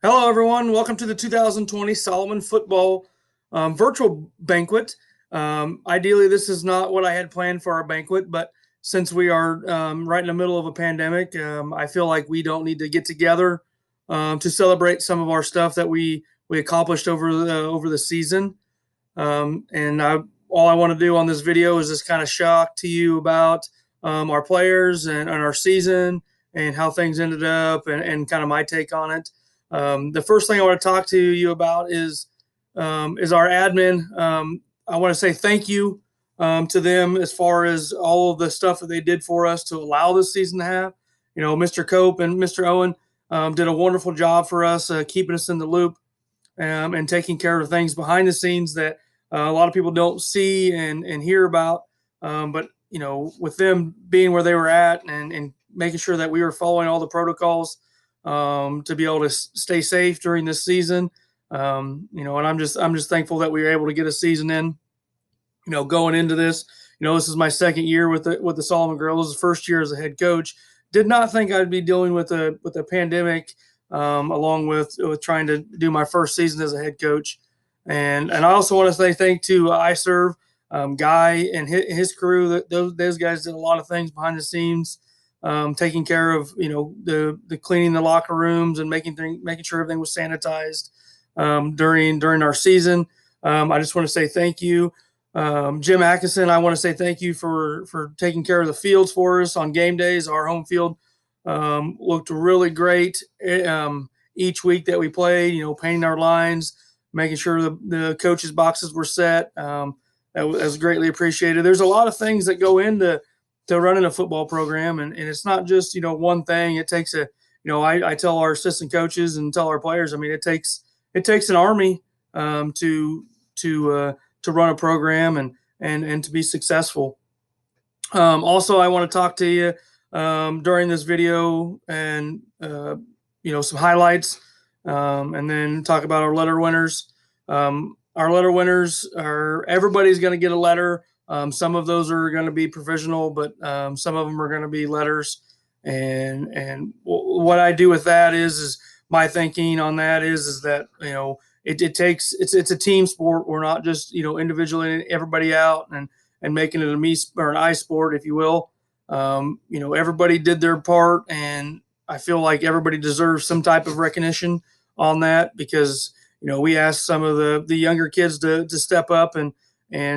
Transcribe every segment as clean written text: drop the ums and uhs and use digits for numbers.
Hello, everyone. Welcome to the 2020 Solomon Football virtual banquet. Ideally, this is not what I had planned for our banquet, but since we are right in the middle of a pandemic, I feel like we don't need to get together to celebrate some of our stuff that we accomplished over the season. All I want to do on this video is just kind of shock to you about our players and our season and how things ended up and kind of my take on it. The first thing I want to talk to you about is our admin. I want to say thank you to them as far as all of the stuff that they did for us to allow this season to have. You know, Mr. Cope and Mr. Owen did a wonderful job for us, keeping us in the loop and taking care of things behind the scenes that a lot of people don't see and hear about. But you know, with them being where they were at and making sure that we were following all the protocols to be able to stay safe during this season. You know, and I'm just thankful that we were able to get a season in. You know, going into this, you know, this is my second year with the Solomon Girls. First year as a head coach. Did not think I'd be dealing with a pandemic, along with trying to do my first season as a head coach. And I also want to say thank to iServe, Guy and his crew. That those guys did a lot of things behind the scenes, taking care of the cleaning the locker rooms and making sure everything was sanitized during our season. I just want to say thank you. Jim Atkinson, I want to say thank you for taking care of the fields for us on game days. Our home field looked really great each week that we played. You know, painting our lines, making sure the coaches' boxes were set. That was greatly appreciated. There's a lot of things that go into running a football program, and it's not just one thing. It takes I tell our assistant coaches and tell our players. I mean, it takes an army to run a program and to be successful. Also, I want to talk to you during this video and some highlights, and then talk about our letter winners. Our letter winners are everybody's going to get a letter. Some of those are going to be provisional, but some of them are going to be letters. And what I do with that is my thinking on that is that it's a team sport. We're not just individually everybody out and making it a me or an I sport, if you will. Everybody did their part, and I feel like everybody deserves some type of recognition on that because we asked some of the younger kids to step up and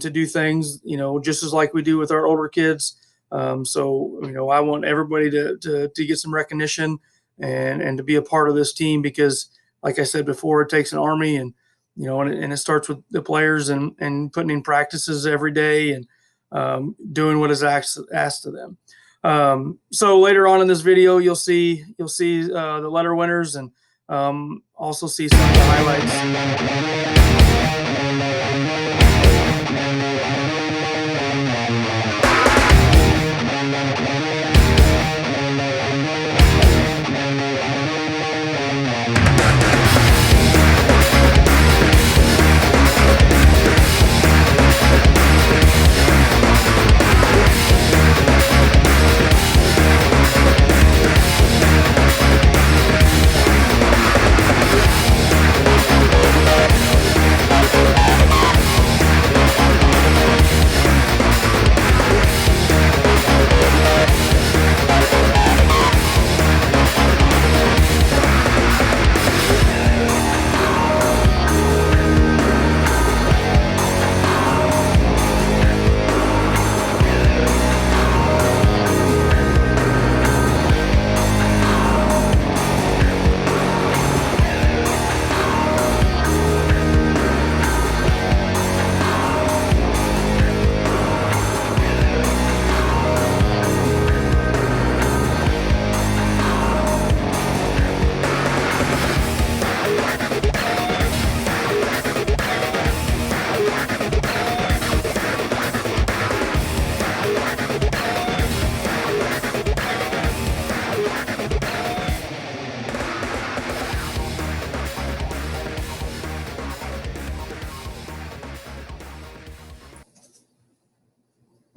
to do things just as like we do with our older kids. So I want everybody to get some recognition and to be a part of this team because, like I said before, it takes an army, and it starts with the players and putting in practices every day and doing what is asked of them. So later on in this video, you'll see the letter winners and also see some of the highlights.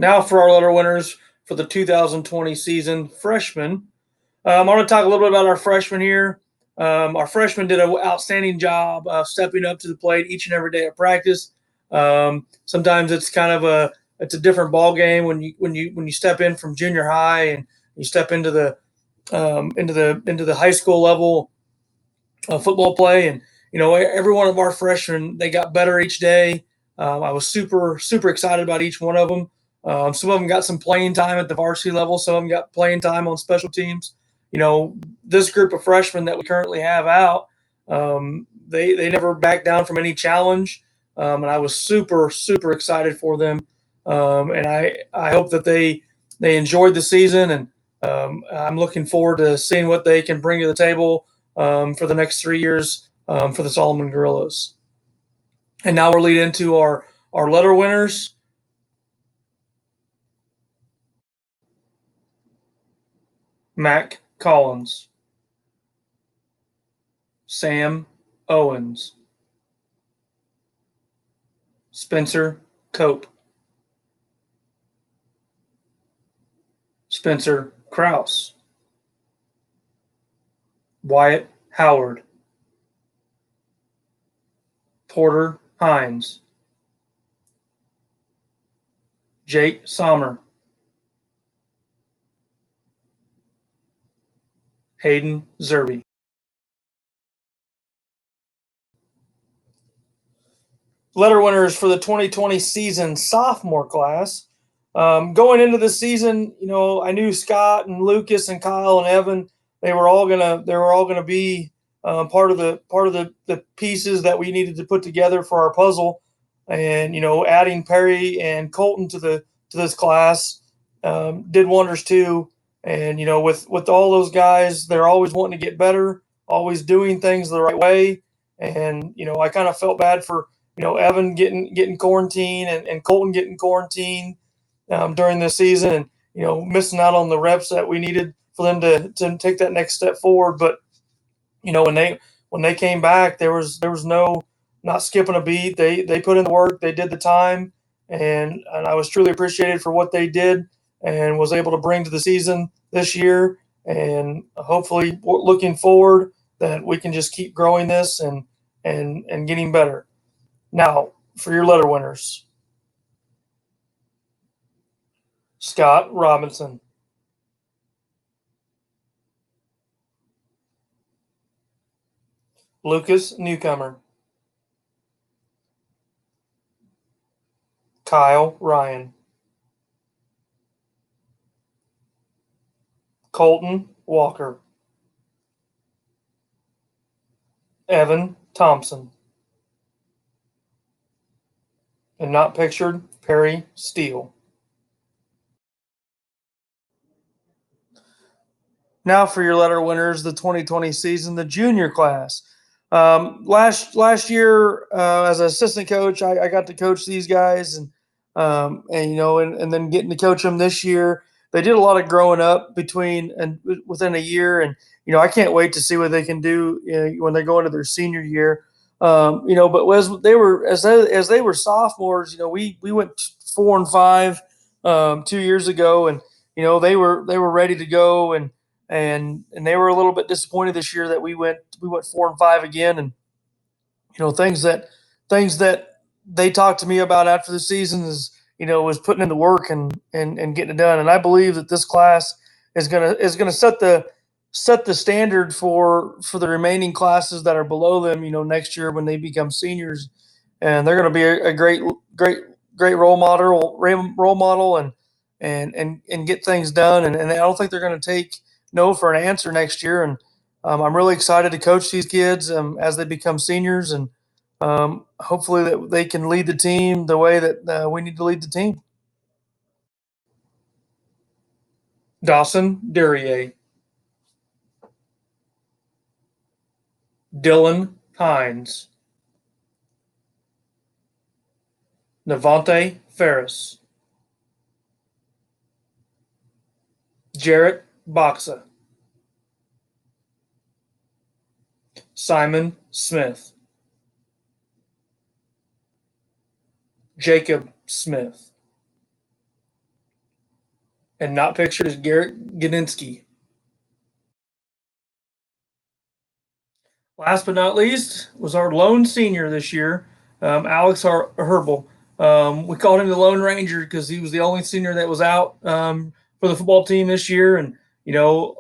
Now for our letter winners for the 2020 season, freshmen. I want to talk a little bit about our freshmen here. Our freshmen did an outstanding job stepping up to the plate each and every day at practice. Sometimes it's kind of a different ball game when you step in from junior high and you step into the high school level football play. And every one of our freshmen, they got better each day. I was super excited about each one of them. Some of them got some playing time at the varsity level. Some of them got playing time on special teams. This group of freshmen that we currently have out, they never backed down from any challenge, and I was super excited for them. And I hope that they enjoyed the season, and I'm looking forward to seeing what they can bring to the table for the next 3 years for the Solomon Gorillas. And now we're leading into our letter winners. Mac Collins, Sam Owens, Spencer Cope, Spencer Kraus, Wyatt Howard, Porter Hines, Jake Sommer, Hayden Zerby. Letter winners for the 2020 season sophomore class. Going into the season, I knew Scott and Lucas and Kyle and Evan. They were all gonna be part of the pieces that we needed to put together for our puzzle. And adding Perry and Colton to this class did wonders too. And with all those guys, they're always wanting to get better, always doing things the right way. And I kind of felt bad for Evan getting quarantined and Colton getting quarantined during this season, and missing out on the reps that we needed for them to take that next step forward. But when they came back, there was no not skipping a beat. They put in the work, they did the time, and I was truly appreciated for what they did and was able to bring to the season this year. And hopefully, looking forward, that we can just keep growing this and getting better. Now, for your letter winners: Scott Robinson, Lucas Newcomer, Kyle Ryan, Colton Walker, Evan Thompson, and not pictured, Perry Steele. Now for your letter winners, the 2020 season, the junior class. Last year, as an assistant coach, I got to coach these guys, and then getting to coach them this year. They did a lot of growing up between and within a year, and I can't wait to see what they can do when they go into their senior year. But as they were sophomores, we went 4-5 2 years ago, and they were ready to go, and they were a little bit disappointed this year that we went 4-5 again. And things that they talked to me about after the season was putting in the work and getting it done. And I believe that this class is gonna set the standard for the remaining classes that are below them, next year when they become seniors. And they're going to be a great role model, and get things done. And I don't think they're going to take no for an answer next year. And I'm really excited to coach these kids as they become seniors, and hopefully that they can lead the team the way that we need to lead the team. Dawson Durier, Dylan Hines, Navante Ferris, Jarrett Boxa, Simon Smith, Jacob Smith, and not pictured is Garrett Gadinsky. Last but not least was our lone senior this year, Alex Herbal. We called him the Lone Ranger because he was the only senior that was out for the football team this year. And, you know,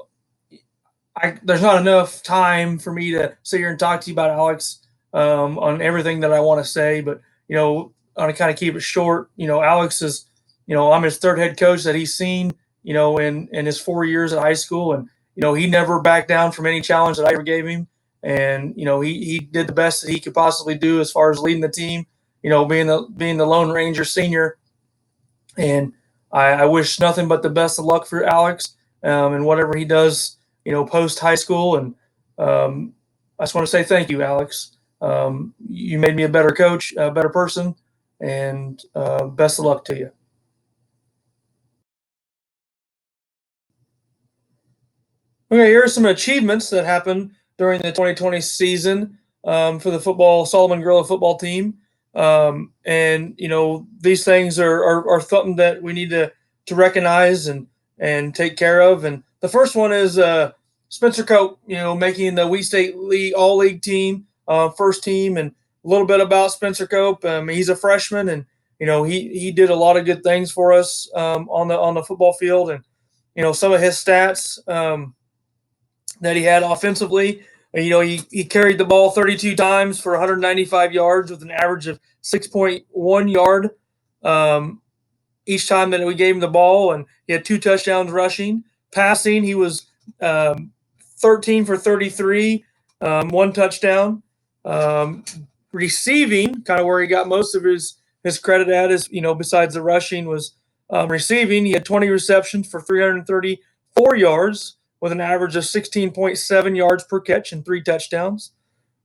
there's not enough time for me to sit here and talk to you about Alex on everything that I want to say. But, I want to kind of keep it short. Alex is, I'm his third head coach that he's seen, in his 4 years at high school. And, he never backed down from any challenge that I ever gave him. And, he did the best that he could possibly do as far as leading the team, being the Lone Ranger senior. And I wish nothing but the best of luck for Alex and whatever he does, post high school. And I just want to say thank you, Alex. You made me a better coach, a better person, and best of luck to you. Okay, here are some achievements that happened during the 2020 season for the Solomon Gorilla football team. And these things are something that we need to recognize and take care of. And the first one is Spencer Cope, making the Wheat State League All League team, first team. And a little bit about Spencer Cope. He's a freshman, and he did a lot of good things for us on the football field. And some of his stats. That he had offensively. He carried the ball 32 times for 195 yards with an average of 6.1 yard each time that we gave him the ball, and he had 2 touchdowns rushing. Passing, he was 13 for 33, 1 touchdown. Um, Receiving, kind of where he got most of his credit at is, besides the rushing, was receiving. He had 20 receptions for 334 yards with an average of 16.7 yards per catch and 3 touchdowns.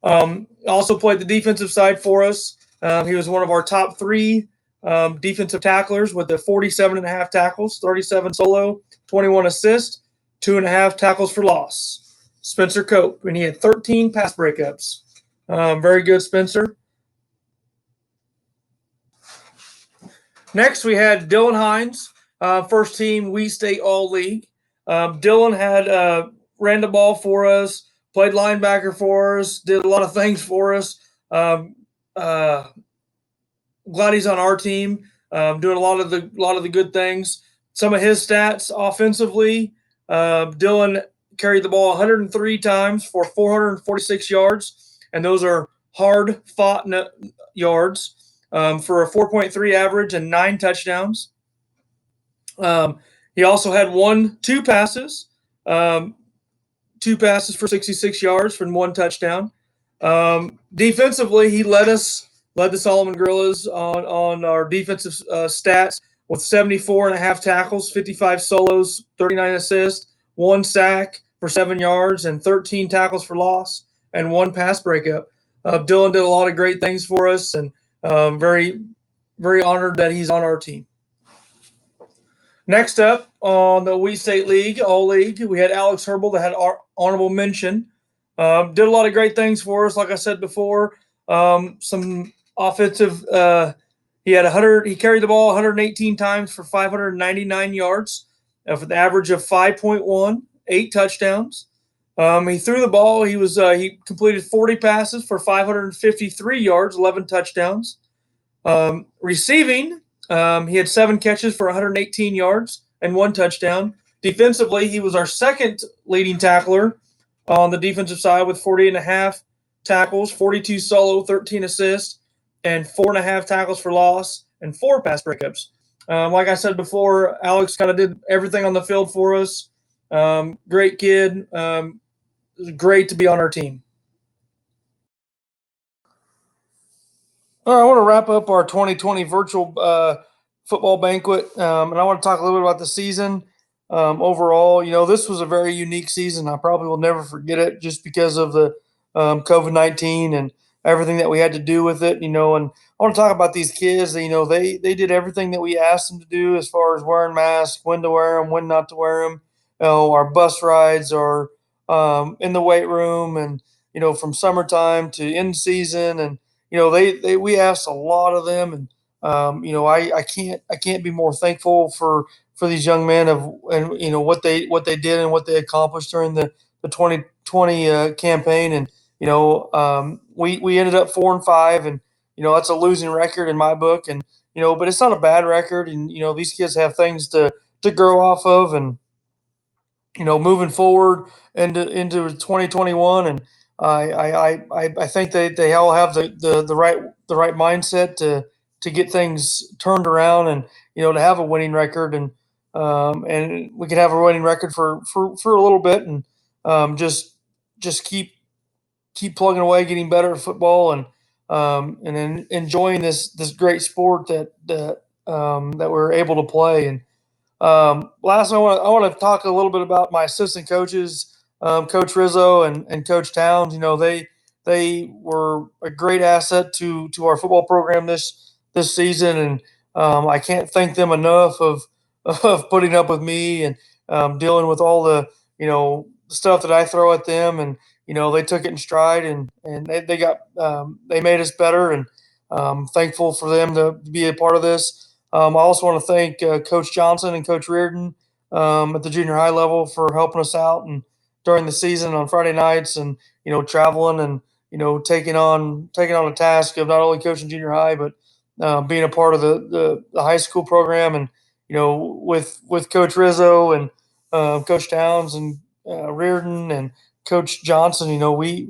Also played the defensive side for us. He was one of our top three defensive tacklers with the 47.5 tackles, 37 solo, 21 assists, 2.5 tackles for loss. Spencer Cope, and he had 13 pass breakups. Very good, Spencer. Next, we had Dylan Hines, first team Wheat State All League. Dylan had ran the ball for us, played linebacker for us, did a lot of things for us. Glad he's on our team, doing a lot of the good things. Some of his stats offensively: Dylan carried the ball 103 times for 446 yards, and those are hard fought yards for a 4.3 average and 9 touchdowns. He also had two passes, um, 2 passes for 66 yards for 1 touchdown. Defensively, he led the Solomon Gorillas on our defensive stats with 74.5 tackles, 55 solos, 39 assists, 1 sack for 7 yards, and 13 tackles for loss, and 1 pass breakup. Dylan did a lot of great things for us, and very, very honored that he's on our team. Next up on the Wheat State League, All League, we had Alex Herbal that had our honorable mention. Did a lot of great things for us, like I said before. Some offensive. He had 100. He carried the ball 118 times for 599 yards, with an average of 5.1, 8 touchdowns. He threw the ball. He completed 40 passes for 553 yards, 11 touchdowns. Receiving, he had 7 catches for 118 yards and 1 touchdown. Defensively, he was our second leading tackler on the defensive side with 40.5 tackles, 42 solo, 13 assists, and 4.5 tackles for loss and 4 pass breakups. Like I said before, Alex kind of did everything on the field for us. Great kid. It was great to be on our team. All right, I want to wrap up our 2020 virtual football banquet, and I want to talk a little bit about the season overall. This was a very unique season. I probably will never forget it just because of the COVID-19 and everything that we had to do with it. And I want to talk about these kids. They did everything that we asked them to do as far as wearing masks, when to wear them, when not to wear them. Our bus rides, are in the weight room, and from summertime to in season. And they we asked a lot of them. And I can't be more thankful for these young men of, and what they did and what they accomplished during the 2020 campaign. And we ended up 4-5, and that's a losing record in my book, and but it's not a bad record, and these kids have things to grow off of, and moving forward into 2021. And I think they all have the right mindset to get things turned around, and to have a winning record, and we can have a winning record for a little bit, and just keep plugging away, getting better at football, and then enjoying this great sport that we're able to play. And last, I want to talk a little bit about my assistant coaches, Coach Rizzo and Coach Towns. They were a great asset to our football program this season, and I can't thank them enough of putting up with me, and dealing with all the stuff that I throw at them, and they took it in stride, and they made us better, and thankful for them to be a part of this. I also want to thank Coach Johnson and Coach Reardon at the junior high level for helping us out and during the season on Friday nights, and traveling, and taking on a task of not only coaching junior high, but being a part of the high school program, and with Coach Rizzo and Coach Towns and Reardon and Coach Johnson. We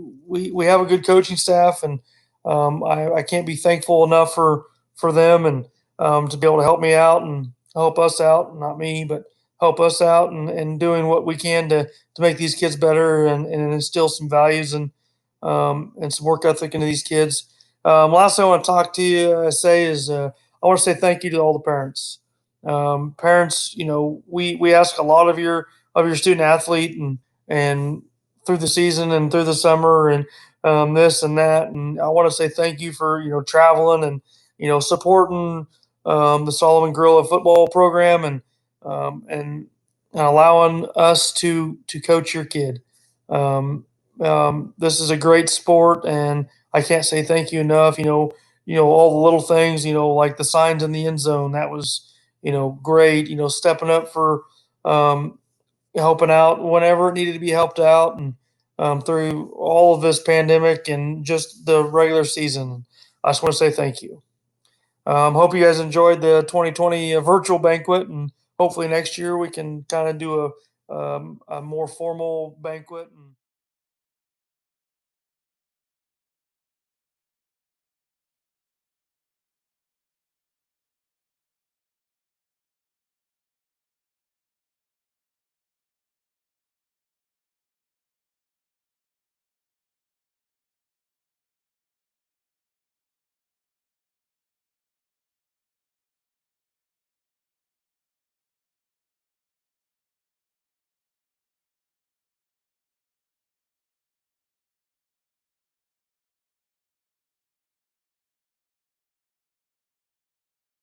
have a good coaching staff, and I can't be thankful enough for them, and to be able to help me out and help us out, not me, but help us out, and doing what we can to make these kids better, and instill some values and some work ethic into these kids. Last thing I want to talk to you say is I want to say thank you to all the parents. Parents, we ask a lot of your student athlete, and through the season and through the summer, and this and that, and I want to say thank you for traveling, and supporting the Solomon Gorilla football program, and allowing us to coach your kid. Um, this is a great sport, and I can't say thank you enough. All the little things. Like the signs in the end zone. That was great. Stepping up for um, helping out whenever it needed to be helped out, and through all of this pandemic and just the regular season. I just want to say thank you. Hope you guys enjoyed the 2020 virtual banquet, and hopefully next year we can kind of do a more formal banquet. And